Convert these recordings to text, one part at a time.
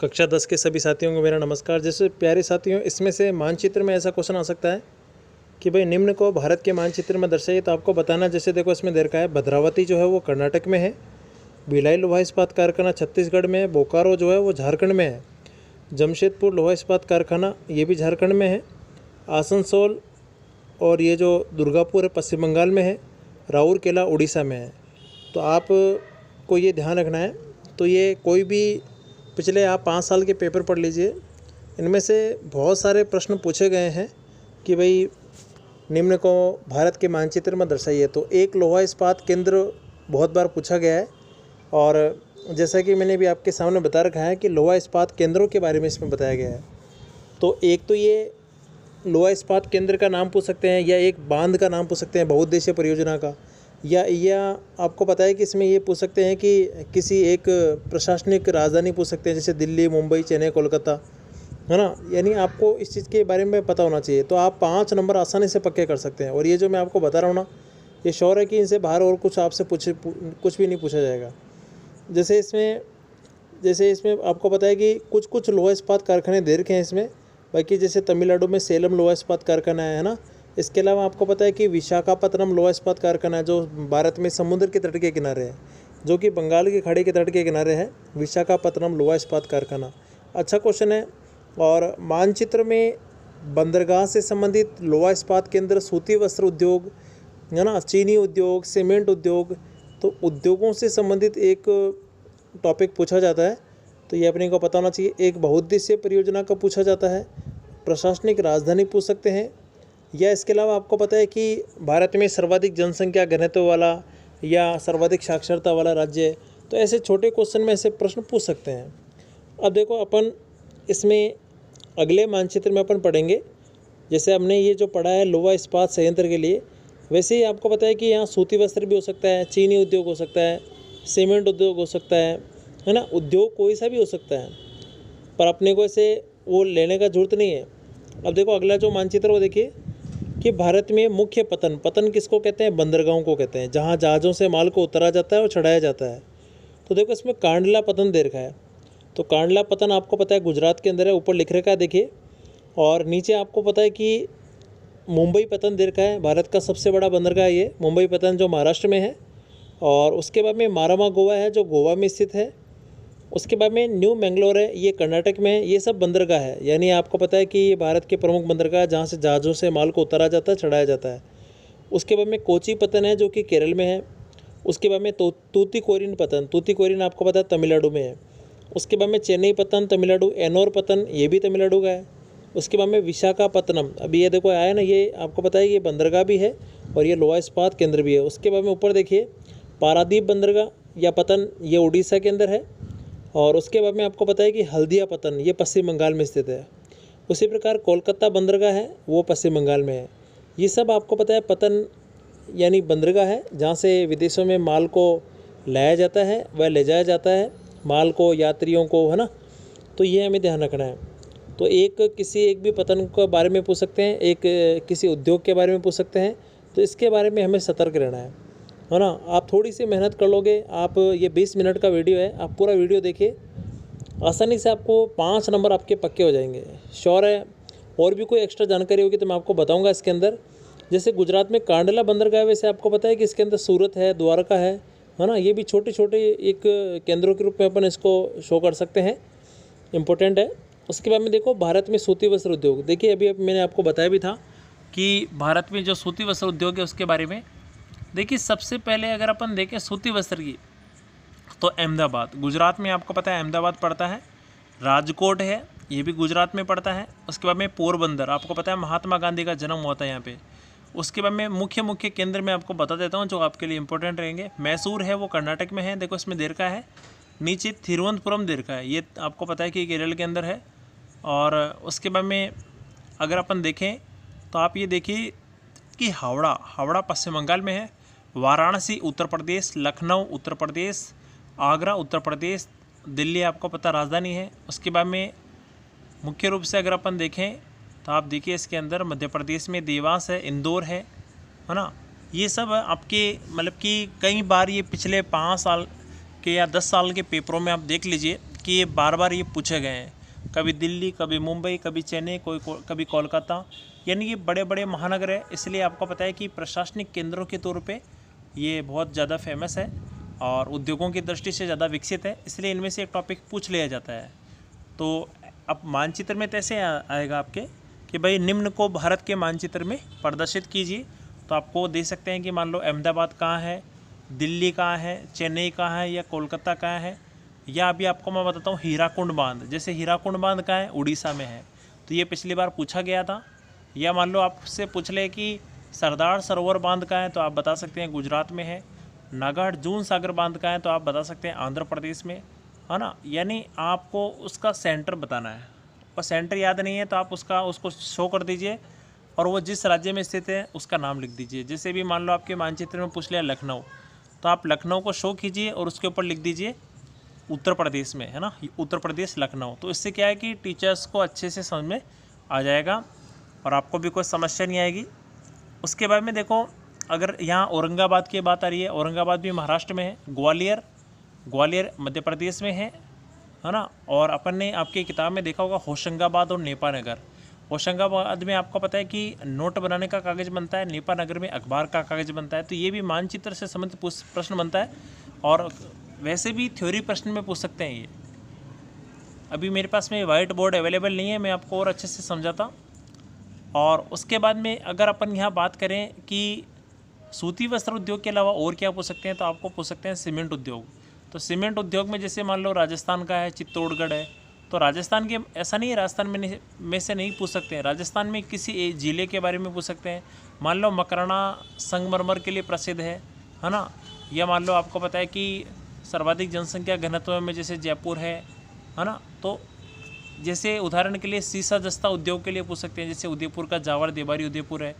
कक्षा 10 के सभी साथियों को मेरा नमस्कार। जैसे प्यारे साथियों, इसमें से मानचित्र में ऐसा क्वेश्चन आ सकता है कि भाई निम्न को भारत के मानचित्र में दर्शाइए। तो आपको बताना, जैसे देखो इसमें दे रखा है भद्रावती जो है वो कर्नाटक में है, भिलाई लोहा इस्पात कारखाना छत्तीसगढ़ में है, बोकारो जो है वो झारखंड में है, जमशेदपुर लोहा इस्पात कारखाना ये भी झारखंड में है, आसनसोल और ये जो दुर्गापुर है पश्चिम बंगाल में है, राउरकेला उड़ीसा में है। तो आप को ये ध्यान रखना है। तो ये कोई भी पिछले आप 5 साल के पेपर पढ़ लीजिए, इनमें से बहुत सारे प्रश्न पूछे गए हैं कि भाई निम्न को भारत के मानचित्र में दर्शाइए। तो एक लोहा इस्पात केंद्र बहुत बार पूछा गया है, और जैसा कि मैंने भी आपके सामने बता रखा है कि लोहा इस्पात केंद्रों के बारे में इसमें बताया गया है। तो एक तो ये लोहा इस्पात केंद्र का नाम पूछ सकते हैं, या एक बांध का नाम पूछ सकते हैं बहुउद्देशीय परियोजना का, या आपको पता है कि इसमें ये पूछ सकते हैं कि किसी एक प्रशासनिक राजधानी पूछ सकते हैं, जैसे दिल्ली, मुंबई, चेन्नई, कोलकाता, है ना। यानी आपको इस चीज़ के बारे में पता होना चाहिए। तो आप 5 नंबर आसानी से पक्के कर सकते हैं। और ये जो मैं आपको बता रहा हूँ ना, ये श्योर है कि इनसे बाहर और कुछ आपसे कुछ भी नहीं पूछा जाएगा। जैसे इसमें आपको पता है कि कुछ लोहा इस्पात कारखाने दे रखे हैं इसमें। बाकी जैसे तमिलनाडु में सेलम लोहा इस्पात कारखाना है ना। इसके अलावा आपको पता है कि विशाखापत्तनम लोहा इस्पात कारखाना है, जो भारत में समुद्र के तट के किनारे है, जो कि बंगाल की खाड़ी के तट के किनारे है, विशाखापत्तनम लोहा इस्पात कारखाना। अच्छा क्वेश्चन है। और मानचित्र में बंदरगाह से संबंधित लोहा इस्पात केंद्र, सूती वस्त्र उद्योग, है ना, चीनी उद्योग, सीमेंट उद्योग, तो उद्योगों से संबंधित एक टॉपिक पूछा जाता है। तो ये अपने को पता होना चाहिए। एक बहुउद्देशीय परियोजना का पूछा जाता है, प्रशासनिक राजधानी पूछ सकते हैं, या इसके अलावा आपको पता है कि भारत में सर्वाधिक जनसंख्या घनत्व वाला या सर्वाधिक साक्षरता वाला राज्य है। तो ऐसे छोटे क्वेश्चन में ऐसे प्रश्न पूछ सकते हैं। अब देखो अपन इसमें अगले मानचित्र में अपन पढ़ेंगे, जैसे हमने ये जो पढ़ा है लोहा इस्पात संयंत्र के लिए, वैसे ही आपको पता है कि यहाँ सूती वस्त्र भी हो सकता है, चीनी उद्योग हो सकता है, सीमेंट उद्योग हो सकता है ना। उद्योग कोई सा भी हो सकता है, पर अपने को ऐसे वो लेने का जरूरत नहीं है। अब देखो अगला जो मानचित्र वो देखिए कि भारत में मुख्य पतन किसको कहते हैं? बंदरगाहों को कहते हैं, जहाँ जहाज़ों से माल को उतारा जाता है और चढ़ाया जाता है। तो देखो इसमें कांडला पतन दे रखा है। तो कांडला पतन आपको पता है गुजरात के अंदर है, ऊपर लिख रखा है देखिए। और नीचे आपको पता है कि मुंबई पतन दे रखा है, भारत का सबसे बड़ा बंदरगाह है ये मुंबई पतन, जो महाराष्ट्र में है। और उसके बाद में मारामा गोवा है, जो गोवा में स्थित है। उसके बाद में न्यू मैंगलोर है, ये कर्नाटक में है। ये सब बंदरगाह है। यानी आपको पता है कि ये भारत के प्रमुख बंदरगाह है, जहाँ से जहाज़ों से माल को उतारा जाता है, चढ़ाया जाता है। उसके बाद में कोची पतन है, जो कि केरल में है। उसके बाद में तूतीकोरिन पतन, तूतीकोरिन आपको पता है तमिलनाडु में है। उसके बाद में चेन्नई पतन तमिलनाडु, एनोर पतन ये भी तमिलनाडु का है। उसके बाद में विशाखापत्तनम, अभी ये देखो आया ना, ये आपको पता है ये बंदरगाह भी है और ये लोहा इस्पात केंद्र भी है। उसके बाद में ऊपर देखिए पारादीप बंदरगाह या पतन, ये उड़ीसा के अंदर है। और उसके बाद में आपको पता है कि हल्दिया पतन ये पश्चिम बंगाल में स्थित है। उसी प्रकार कोलकाता बंदरगाह है, वो पश्चिम बंगाल में है। ये सब आपको पता है पतन यानी बंदरगाह है, जहाँ से विदेशों में माल को लाया जाता है व ले जाया जाता है, माल को, यात्रियों को, है ना। तो ये हमें ध्यान रखना है। तो किसी एक भी पतन के बारे में पूछ सकते हैं, एक किसी उद्योग के बारे में पूछ सकते हैं। तो इसके बारे में हमें सतर्क रहना है ना। आप थोड़ी सी मेहनत कर लोगे, आप ये 20 मिनट का वीडियो है, आप पूरा वीडियो देखिए, आसानी से आपको 5 नंबर आपके पक्के हो जाएंगे, श्योर है। और भी कोई एक्स्ट्रा जानकारी होगी तो मैं आपको बताऊंगा इसके अंदर। जैसे गुजरात में कांडला बंदरगाह, वैसे आपको पता है कि इसके अंदर सूरत है, द्वारका है ना। ये भी छोटे छोटे एक केंद्रों के रूप में अपन इसको शो कर सकते हैं, इम्पोर्टेंट है। उसके बाद में देखो भारत में सूती वस्त्र उद्योग, देखिए अभी मैंने आपको बताया भी था कि भारत में जो सूती वस्त्र उद्योग है उसके बारे में। देखिए सबसे पहले अगर अपन देखें सूती वस्त्र की, तो अहमदाबाद, गुजरात में आपको पता है अहमदाबाद पड़ता है। राजकोट है, ये भी गुजरात में पड़ता है। उसके बाद में पोरबंदर, आपको पता है महात्मा गांधी का जन्म हुआ था यहाँ पे। उसके बाद में मुख्य केंद्र में आपको बता देता हूँ जो आपके लिए इंपॉर्टेंट रहेंगे। मैसूर है, वो कर्नाटक में है, देखो इसमें दे रखा है। नीचे तिरुवनंतपुरम दे रखा है, ये आपको पता है कि केरल के अंदर है। और उसके बाद में अगर अपन देखें तो आप ये देखिए कि हावड़ा पश्चिम बंगाल में है। वाराणसी उत्तर प्रदेश, लखनऊ उत्तर प्रदेश, आगरा उत्तर प्रदेश, दिल्ली आपको पता राजधानी है। उसके बाद में मुख्य रूप से अगर अपन देखें तो आप देखिए इसके अंदर मध्य प्रदेश में देवास है, इंदौर है ना। ये सब आपके मतलब कि कई बार ये पिछले 5 साल के या 10 साल के पेपरों में आप देख लीजिए कि ये बार बार ये पूछे गए हैं, कभी दिल्ली, कभी मुंबई, कभी चेन्नई, कभी कोलकाता, यानी ये बड़े बड़े महानगर है, इसलिए आपको पता है कि प्रशासनिक केंद्रों के तौर पे ये बहुत ज़्यादा फेमस है और उद्योगों की दृष्टि से ज़्यादा विकसित है, इसलिए इनमें से एक टॉपिक पूछ लिया जाता है। तो अब मानचित्र में कैसे आएगा आपके कि भाई निम्न को भारत के मानचित्र में प्रदर्शित कीजिए, तो आपको दे सकते हैं कि मान लो अहमदाबाद कहाँ है, दिल्ली कहाँ है, चेन्नई कहाँ है या कोलकाता कहाँ है, या अभी आपको मैं बताता हूँ हीराकुंड बांध, जैसे हीराकुंड बांध कहाँ है, उड़ीसा में है, तो ये पिछली बार पूछा गया था। या मान लो आपसे पूछ ले कि सरदार सरोवर बांध कहाँ है, तो आप बता सकते हैं गुजरात में है। नागार्जुन सागर बांध कहाँ है, तो आप बता सकते हैं आंध्र प्रदेश में, है ना। यानी आपको उसका सेंटर बताना है, और सेंटर याद नहीं है तो आप उसको शो कर दीजिए और वो जिस राज्य में स्थित है उसका नाम लिख दीजिए। जैसे भी मान लो आपके मानचित्र में पूछ लिया लखनऊ, तो आप लखनऊ को शो कीजिए और उसके ऊपर लिख दीजिए उत्तर प्रदेश में, है ना, उत्तर प्रदेश लखनऊ। तो इससे क्या है कि टीचर्स को अच्छे से समझ में आ जाएगा और आपको भी कोई समस्या नहीं आएगी। उसके बाद में देखो, अगर यहाँ औरंगाबाद की बात आ रही है, औरंगाबाद भी महाराष्ट्र में है, ग्वालियर मध्य प्रदेश में है ना। और अपन ने आपकी किताब में देखा होगा होशंगाबाद और नेपानगर। होशंगाबाद में आपको पता है कि नोट बनाने का कागज़ बनता है, नेपानगर में अखबार का कागज़ बनता है। तो ये भी मानचित्र से संबंधित प्रश्न बनता है और वैसे भी थ्योरी प्रश्न में पूछ सकते हैं ये। अभी मेरे पास में वाइट बोर्ड अवेलेबल नहीं है, मैं आपको और अच्छे से समझाता। और उसके बाद में अगर अपन यहाँ बात करें कि सूती वस्त्र उद्योग के अलावा और क्या पूछ सकते हैं, तो आपको पूछ सकते हैं सीमेंट उद्योग। तो सीमेंट उद्योग में जैसे मान लो राजस्थान का है, चित्तौड़गढ़ है, तो राजस्थान के ऐसा नहीं है राजस्थान में से नहीं पूछ सकते हैं, राजस्थान में किसी एक ज़िले के बारे में पूछ सकते हैं। मान लो मकराना संगमरमर के लिए प्रसिद्ध है ना। या मान लो आपको पता है कि सर्वाधिक जनसंख्या घनत्व में जैसे जयपुर है ना। तो जैसे उदाहरण के लिए सीसा जस्ता उद्योग के लिए पूछ सकते हैं, जैसे उदयपुर का जावर देवारी उदयपुर है।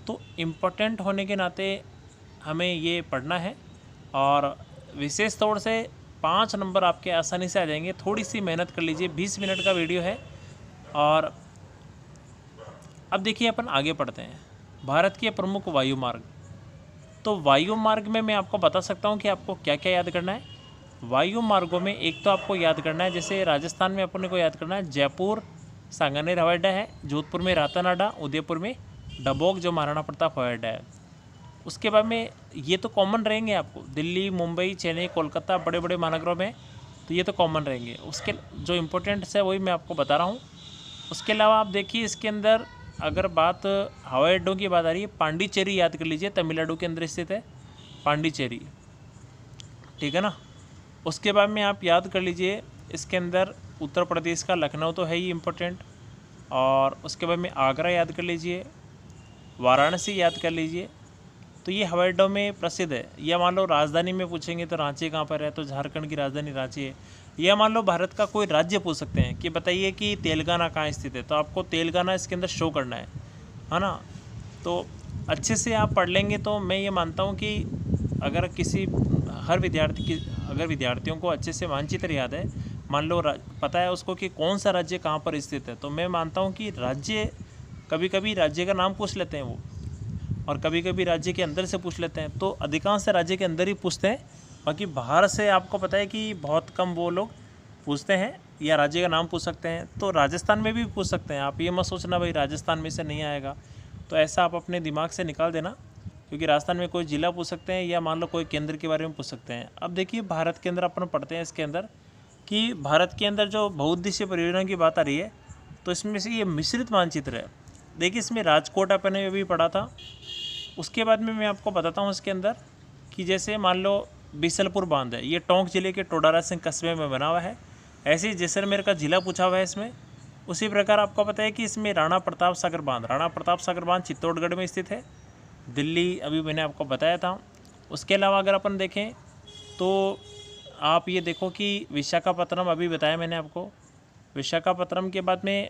तो इम्पोर्टेंट होने के नाते हमें ये पढ़ना है और विशेष तौर से 5 नंबर आपके आसानी से आ जाएंगे। थोड़ी सी मेहनत कर लीजिए, 20 मिनट का वीडियो है। और अब देखिए अपन आगे पढ़ते हैं, भारत के प्रमुख वायु मार्ग। तो वायु मार्ग में मैं आपको बता सकता हूँ कि आपको क्या क्या याद करना है। वायु मार्गों में एक तो आपको याद करना है, जैसे राजस्थान में अपने को याद करना है जयपुर सांगानेर हवाई अड्डा है, जोधपुर में रातनाडा, उदयपुर में डबोक जो महाराणा प्रताप हवाई अड्डा है। उसके बाद में ये तो कॉमन रहेंगे आपको, दिल्ली, मुंबई, चेन्नई, कोलकाता बड़े बड़े महानगरों में, तो ये तो कॉमन रहेंगे। उसके जो इम्पोर्टेंट्स है वही मैं आपको बता रहा हूँ। उसके अलावा आप देखिए इसके अंदर अगर बात हवाई अड्डों की बात आ रही है, पांडिचेरी याद कर लीजिए, तमिलनाडु के अंदर स्थित है पांडिचेरी, ठीक है ना। उसके बाद में आप याद कर लीजिए इसके अंदर उत्तर प्रदेश का लखनऊ तो है ही इम्पोर्टेंट, और उसके बाद में आगरा याद कर लीजिए, वाराणसी याद कर लीजिए। तो ये हवाई अड्डों में प्रसिद्ध है। या मान लो राजधानी में पूछेंगे तो रांची कहाँ पर है, तो झारखंड की राजधानी रांची है। या मान लो भारत का कोई राज्य पूछ सकते हैं कि बताइए कि तेलंगाना कहाँ स्थित है, तो आपको तेलंगाना इसके अंदर शो करना है ना। तो अच्छे से आप पढ़ लेंगे तो मैं ये मानता हूँ कि अगर अगर विद्यार्थियों को अच्छे से मानचित्र याद है, मान लो पता है उसको कि कौन सा राज्य कहाँ पर स्थित है, तो मैं मानता हूँ कि राज्य कभी कभी राज्य का नाम पूछ लेते हैं वो, और कभी कभी राज्य के अंदर से पूछ लेते हैं। तो अधिकांश राज्य के अंदर ही पूछते हैं, बाकी बाहर से आपको पता है कि बहुत कम वो लोग पूछते हैं, या राज्य का नाम पूछ सकते हैं। तो राजस्थान में भी पूछ सकते हैं, आप ये मत सोचना भाई राजस्थान में से नहीं आएगा, तो ऐसा आप अपने दिमाग से निकाल देना, क्योंकि राजस्थान में कोई ज़िला पूछ सकते हैं या मान लो कोई केंद्र के बारे में पूछ सकते हैं। अब देखिए भारत के अंदर अपन पढ़ते हैं इसके अंदर कि भारत के अंदर जो बहुउद्देशीय परियोजना की बात आ रही है, तो इसमें से ये मिश्रित मानचित्र है। देखिए इसमें राजकोट अपन ने भी पढ़ा था। उसके बाद में मैं आपको बताता हूँ इसके अंदर कि जैसे मान लो बीसलपुर बांध है, ये टोंक जिले के टोडारा सिंह कस्बे में बना हुआ है। ऐसे ही जैसलमेर का ज़िला पूछा हुआ है इसमें। उसी प्रकार आपको पता है कि इसमें राणा प्रताप सागर बांध चित्तौड़गढ़ में स्थित है, दिल्ली अभी मैंने आपको बताया था। उसके अलावा अगर अपन देखें तो आप ये देखो कि विशाखापत्तनम अभी बताया मैंने आपको। विशाखापत्तनम के बाद में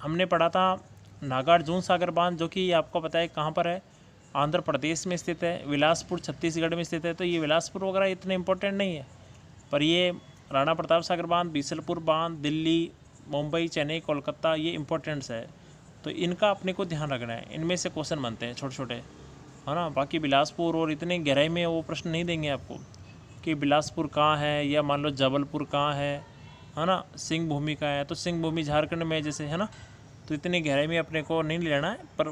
हमने पढ़ा था नागार्जुन सागर बांध, जो कि आपको पता है कहाँ पर है, आंध्र प्रदेश में स्थित है। बिलासपुर छत्तीसगढ़ में स्थित है। तो ये बिलासपुर वगैरह इतने इंपॉर्टेंट नहीं है, पर ये राणा प्रताप सागर बांध, बीसलपुर बांध, दिल्ली, मुंबई, चेन्नई, कोलकाता, ये इंपॉर्टेंट्स है। तो इनका अपने को ध्यान रखना है, इनमें से क्वेश्चन बनते हैं छोटे छोटे, है ना। बाकी बिलासपुर और इतने गहराई में वो प्रश्न नहीं देंगे आपको कि बिलासपुर कहाँ है, या मान लो जबलपुर कहाँ है, है ना, सिंह भूमि का है, तो सिंह भूमि झारखंड में जैसे, है ना। तो इतनी गहराई में अपने को नहीं लेना है, पर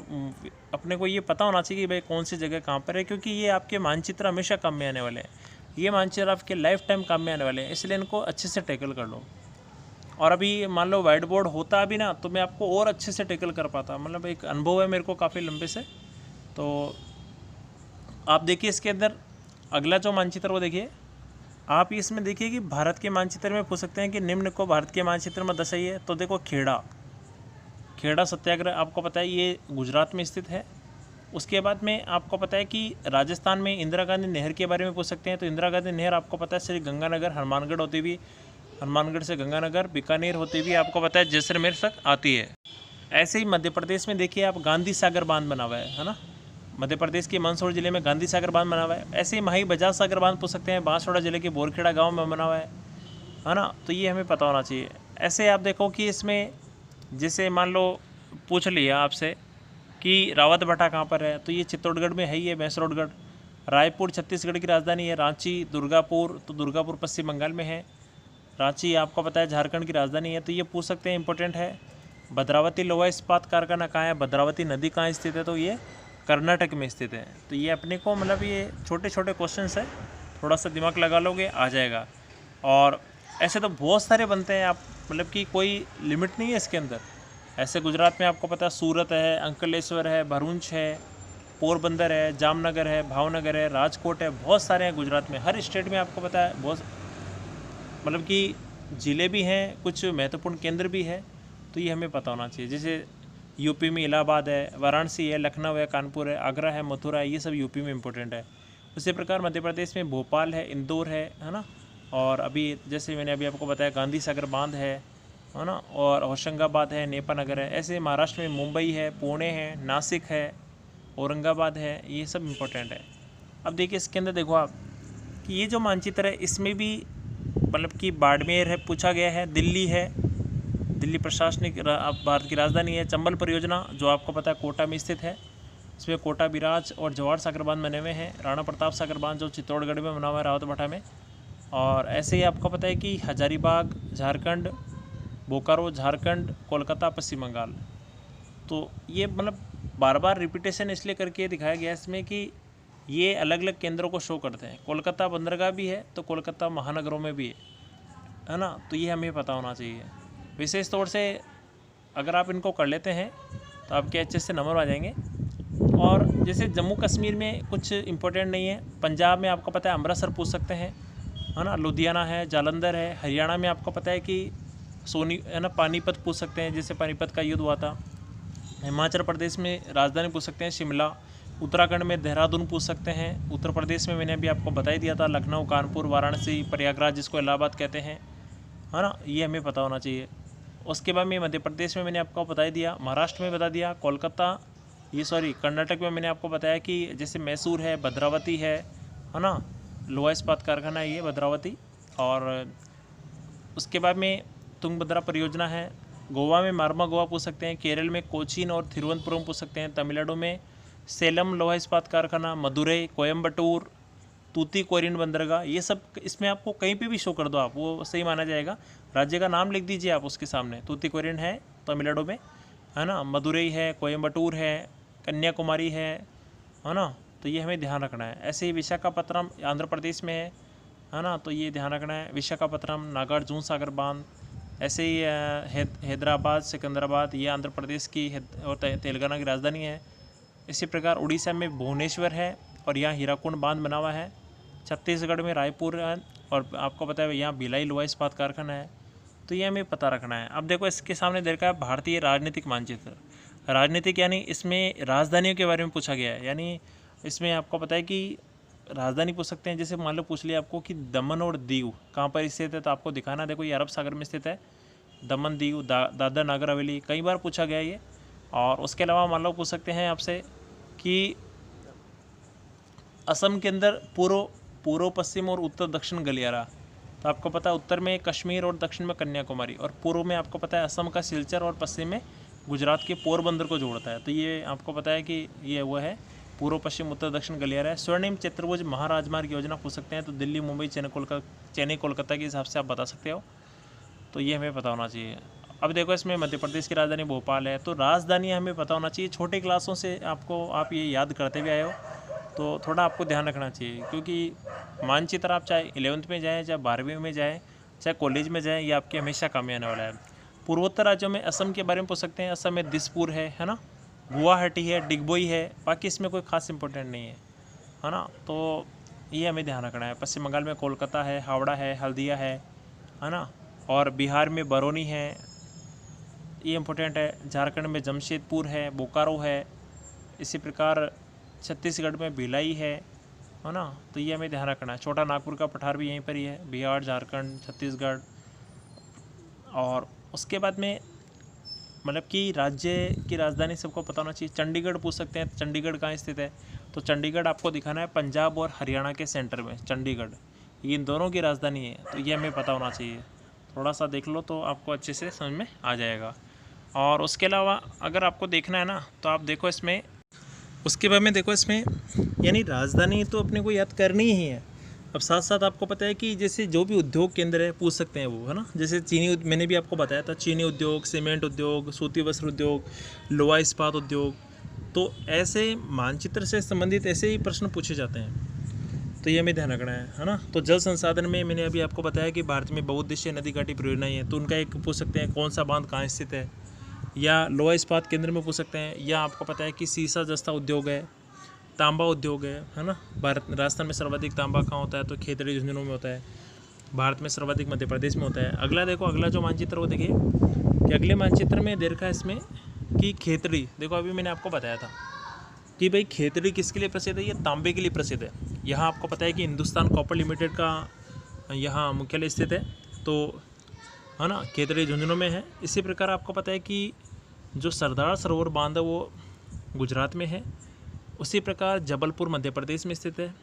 अपने को ये पता होना चाहिए कि भाई कौन सी जगह कहाँ पर है, क्योंकि ये आपके मानचित्र हमेशा काम में आने वाले हैं। ये मानचित्र आपके लाइफ टाइम काम में आने वाले हैं, इसलिए इनको अच्छे से टैकल कर लो। और अभी मान लो वाइट बोर्ड होता अभी ना, तो मैं आपको और अच्छे से टैकल कर पाता, मतलब एक अनुभव है मेरे को काफ़ी लंबे से। तो आप देखिए इसके अंदर अगला जो मानचित्र वो देखिए आप, इसमें देखिए कि भारत के मानचित्र में पूछ सकते हैं कि निम्न को भारत के मानचित्र में दर्शाइए। तो देखो खेड़ा सत्याग्रह आपको पता है ये गुजरात में स्थित है। उसके बाद में आपको पता है कि राजस्थान में इंदिरा गांधी नहर के बारे में पूछ सकते हैं। तो इंदिरा गांधी नहर आपको पता है श्री गंगानगर हनुमानगढ़ होती हुई, हनुमानगढ़ से गंगानगर बीकानेर होती हुई आपको पता है जैसलमेर तक आती है। ऐसे ही मध्य प्रदेश में देखिए आप गांधी सागर बांध बना हुआ है ना, मध्य प्रदेश के मंदसौर जिले में गांधी सागर बांध बना हुआ है। ऐसे ही माही बजाज सागर बांध पूछ सकते हैं, बांसवाड़ा जिले के बोरखेड़ा गांव में बना हुआ है ना। तो ये हमें पता होना चाहिए। ऐसे आप देखो कि इसमें जैसे मान लो पूछ लिया आपसे कि रावत भट्टा कहाँ पर है, तो ये चित्तौड़गढ़ में है ही है, मैसरोडगढ़। रायपुर छत्तीसगढ़ की राजधानी है। रांची दुर्गापुर, तो दुर्गापुर पश्चिम बंगाल में है। रांची आपको पता है झारखंड की राजधानी है। तो ये पूछ सकते हैं, इंपॉर्टेंट है। भद्रावती लोहा इस्पात कारखाना कहाँ है, भद्रावती नदी कहाँ स्थित है, तो ये कर्नाटक में स्थित है। तो ये अपने को मतलब ये छोटे छोटे क्वेश्चंस है, थोड़ा सा दिमाग लगा लोगे आ जाएगा। और ऐसे तो बहुत सारे बनते हैं, आप मतलब कि कोई लिमिट नहीं है इसके अंदर। ऐसे गुजरात में आपको पता है सूरत है, अंकलेश्वर है, भरूच है, पोरबंदर है, जामनगर है, भावनगर है, राजकोट है, बहुत सारे हैं गुजरात में। हर स्टेट में आपको पता है बहुत मतलब कि ज़िले भी हैं, कुछ महत्वपूर्ण केंद्र भी है। तो ये हमें पता होना चाहिए। जैसे यूपी में इलाहाबाद है, वाराणसी है, लखनऊ है, कानपुर है, आगरा है, मथुरा है, ये सब यूपी में इंपॉर्टेंट है। उसी प्रकार मध्य प्रदेश में भोपाल है, इंदौर है ना। और अभी जैसे मैंने अभी आपको बताया गांधी सागर बांध है ना, और होशंगाबाद है, नेपानगर है। ऐसे महाराष्ट्र में मुंबई है, पुणे है, नासिक है, औरंगाबाद है, ये सब इम्पोर्टेंट है। अब देखिए इसके अंदर देखो आप कि ये जो मानचित्र है इसमें भी मतलब कि बाड़मेर है पूछा गया है, दिल्ली है, दिल्ली प्रशासनिक भारत की राजधानी है। चंबल परियोजना जो आपको पता है कोटा में स्थित है, इसमें कोटा बिराज और जवाहर सागर बांध बने हुए हैं। राणा प्रताप सागर बांध जो चित्तौड़गढ़ में बना हुआ है रावत भट्टा में। और ऐसे ही आपको पता है कि हजारीबाग झारखंड, बोकारो झारखंड, कोलकाता पश्चिम बंगाल। तो ये मतलब बार बार रिपीटेशन इसलिए करके दिखाया गया इसमें कि ये अलग अलग केंद्रों को शो करते हैं। कोलकाता बंदरगाह भी है, तो कोलकाता महानगरों में भी है ना। तो ये हमें पता होना चाहिए। विशेष तौर से अगर आप इनको कर लेते हैं तो आपके अच्छे से नंबर आ जाएंगे। और जैसे जम्मू कश्मीर में कुछ इम्पोर्टेंट नहीं है। पंजाब में आपको पता है अमृतसर पूछ सकते हैं, है ना, लुधियाना है, जालंधर है। हरियाणा में आपको पता है कि सोनी है ना, पानीपत पूछ सकते हैं, जैसे पानीपत का युद्ध हुआ था। हिमाचल प्रदेश में राजधानी पूछ सकते हैं शिमला। उत्तराखंड में देहरादून पूछ सकते हैं। उत्तर प्रदेश में मैंने अभी आपको बता ही दिया था लखनऊ, कानपुर, वाराणसी, प्रयागराज जिसको इलाहाबाद कहते हैं, है ना। ये हमें पता होना चाहिए। उसके बाद में मध्य प्रदेश में मैंने आपको बता ही दिया, महाराष्ट्र में बता दिया, कोलकाता कर्नाटक में मैंने आपको बताया कि जैसे मैसूर है, भद्रावती है ना, लोहा इस्पात कारखाना है ये भद्रावती। और उसके बाद में तुंगभद्रा परियोजना है। गोवा में मार्मा गोवा पूछ सकते हैं। केरल में कोचीन और तिरुवनंतपुरम पूछ सकते हैं। तमिलनाडु में सेलम लोहा इस्पात कारखाना, मदुरई, कोयम्बटूर, तूतीकोरिन बंदरगाह, ये सब इसमें आपको कहीं पे भी शो कर दो आप, वो सही माना जाएगा। राज्य का नाम लिख दीजिए आप उसके सामने। तूतीकोरिन है तमिलनाडु में, है ना, मदुरई है, कोयम्बटूर है, कन्याकुमारी है ना। तो ये हमें ध्यान रखना है। ऐसे ही विशाखापत्तनम आंध्र प्रदेश में है ना, तो ये ध्यान रखना है। विशाखापत्तनम, नागार्जुन सागर बांध। ऐसे ही हैदराबाद, सिकंदराबाद, ये आंध्र प्रदेश की और तेलंगाना की राजधानी है। इसी प्रकार उड़ीसा में भुवनेश्वर है और यहाँ हीराकुंड बांध बना हुआ है। छत्तीसगढ़ में रायपुर है और आपको पता है यहाँ भिलाई लोहा इस्पात कारखाना है। तो ये हमें पता रखना है। अब देखो इसके सामने देखा है भारतीय राजनीतिक मानचित्र। राजनीतिक यानी इसमें राजधानियों के बारे में पूछा गया है। यानी इसमें आपको पता है कि राजधानी पूछ सकते हैं। जैसे मान लो पूछ लिया आपको कि दमन और दीव कहाँ पर स्थित है, तो आपको दिखाना देखो ये अरब सागर में स्थित है। दमन, दीव, दादरा नागर हवेली, कई बार पूछा गया ये। और उसके अलावा मान लो पूछ सकते हैं आपसे कि असम के अंदर पूर्व पश्चिम और उत्तर दक्षिण गलियारा। तो आपको पता है उत्तर में कश्मीर और दक्षिण में कन्याकुमारी, और पूर्व में आपको पता है असम का सिलचर और पश्चिम में गुजरात के पोरबंदर को जोड़ता है। तो ये आपको पता है कि ये वो है पूर्व पश्चिम उत्तर दक्षिण गलियारा है। स्वर्णिम चतुर्भुज महाराजमार्ग योजना पूछ सकते हैं। तो दिल्ली, मुंबई, चेन्नई, कोलकाता के हिसाब से आप बता सकते हो। तो ये हमें पता होना चाहिए। अब देखो इसमें मध्य प्रदेश की राजधानी भोपाल है, तो राजधानी हमें पता होना चाहिए। छोटे क्लासों से आप ये याद करते भी आए हो, तो थोड़ा आपको ध्यान रखना चाहिए, क्योंकि मानचित्र आप चाहे 11th में जाएँ, चाहे 12वीं में जाएँ, चाहे कॉलेज में जाएँ, ये आपके हमेशा काम में आने वाला है। पूर्वोत्तर राज्यों में असम के बारे में पूछ सकते हैं। असम में दिसपुर है ना, गुवाहाटी है, डिगबोई है, बाकी इसमें कोई खास इंपॉर्टेंट नहीं है ना। तो ये हमें ध्यान रखना है। पश्चिम बंगाल में कोलकाता है, हावड़ा है, हल्दिया है ना, और बिहार में बरौनी है, ये इम्पोर्टेंट है। झारखंड में जमशेदपुर है, बोकारो है, इसी प्रकार छत्तीसगढ़ में भिलाई है ना। तो ये हमें ध्यान रखना है। छोटा नागपुर का पठार भी यहीं पर ही है, बिहार, झारखंड, छत्तीसगढ़। और उसके बाद में मतलब कि राज्य की राजधानी सबको पता होना चाहिए। चंडीगढ़ पूछ सकते हैं, चंडीगढ़ कहाँ स्थित है, तो चंडीगढ़ आपको दिखाना है पंजाब और हरियाणा के सेंटर में चंडीगढ़, ये इन दोनों की राजधानी है, तो ये हमें पता होना चाहिए। थोड़ा सा देख लो तो आपको अच्छे से समझ में आ जाएगा। और उसके अलावा अगर आपको देखना है ना, तो आप देखो इसमें, उसके बाद में देखो इसमें, यानी राजधानी तो अपने को याद करनी ही है। अब साथ साथ आपको पता है कि जैसे जो भी उद्योग केंद्र है पूछ सकते हैं वो, है ना। जैसे मैंने भी आपको बताया था, चीनी उद्योग, सीमेंट उद्योग, सूती वस्त्र उद्योग, लोहा इस्पात उद्योग। तो ऐसे मानचित्र से संबंधित ऐसे ही प्रश्न पूछे जाते हैं, तो ये हमें ध्यान रखना है ना। तो जल संसाधन में मैंने अभी आपको बताया कि भारत में बहुउद्देशीय नदी घाटी परियोजनाएं हैं, तो उनका एक पूछ सकते हैं कौन सा बांध कहाँ स्थित है, या लोहा इस्पात केंद्र में पूछ सकते हैं, या आपको पता है कि सीसा जस्ता उद्योग है, तांबा उद्योग है ना। राजस्थान में सर्वाधिक तांबा कहाँ होता है, तो खेतड़ी झुंझुनू में होता है। भारत में सर्वाधिक मध्य प्रदेश में होता है। अगला देखो, अगला जो मानचित्र वो देखिए कि अगले मानचित्र में दे रखा है इसमें कि खेतड़ी। देखो अभी मैंने आपको बताया था कि भाई खेतड़ी किसके लिए प्रसिद्ध है, ये तांबे के लिए प्रसिद्ध है। यहाँ आपको पता है कि हिंदुस्तान कॉपर लिमिटेड का यहाँ मुख्यालय स्थित है, तो है ना, खेतड़ी झुंझुनू में है। इसी प्रकार आपको पता है कि जो सरदार सरोवर बांध है वो गुजरात में है। उसी प्रकार जबलपुर मध्य प्रदेश में स्थित है।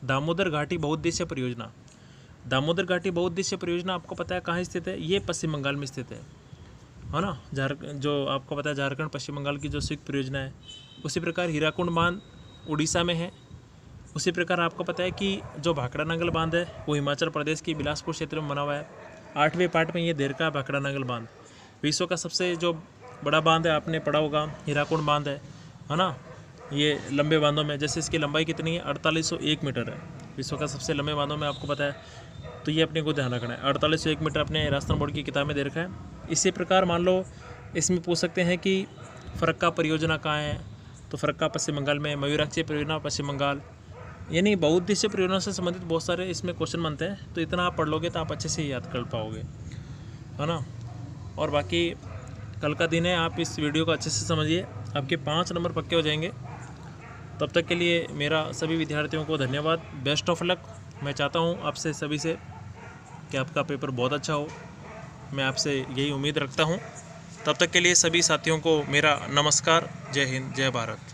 दामोदर घाटी बहुउद्देशीय परियोजना, दामोदर घाटी बहुउद्देशीय परियोजना आपको पता है कहाँ स्थित है, ये पश्चिम बंगाल में स्थित है ना। जो आपको पता है झारखंड पश्चिम बंगाल की जो संयुक्त परियोजना है। उसी प्रकार हीराकुंड बांध उड़ीसा में है। उसी प्रकार आपको पता है कि जो भाखड़ा नांगल बांध है वो हिमाचल प्रदेश के बिलासपुर क्षेत्र में बना हुआ है। 8वें पार्ट में ये दे रखा है भाखड़ा नांगल बांध। विश्व का सबसे जो बड़ा बांध है आपने पढ़ा होगा, हीराकुंड बांध है ना। ये लंबे बांधों में, जैसे इसकी लंबाई कितनी है, 4801 मीटर है, विश्व का सबसे लंबे बांधों में आपको पता है। तो ये अपने को ध्यान रखना है, 4801 मीटर अपने राजस्थान बोर्ड की किताब में दे रखा है। इसी प्रकार मान लो इसमें पूछ सकते हैं कि फरक्का परियोजना कहाँ है, तो फरक्का पश्चिम बंगाल में, मयूराक्षी परियोजना पश्चिम बंगाल। यानी बहुउद्देशीय परियोजना से संबंधित बहुत सारे इसमें क्वेश्चन बनते हैं, तो इतना आप पढ़ लोगे तो आप अच्छे से याद कर पाओगे, है ना। और बाकी कल का दिन है, आप इस वीडियो को अच्छे से समझिए, आपके 5 नंबर पक्के हो जाएंगे। तब तक के लिए मेरा सभी विद्यार्थियों को धन्यवाद, बेस्ट ऑफ लक। मैं चाहता हूँ आपसे सभी से कि आपका पेपर बहुत अच्छा हो, मैं आपसे यही उम्मीद रखता हूँ। तब तक के लिए सभी साथियों को मेरा नमस्कार। जय हिंद, जय भारत।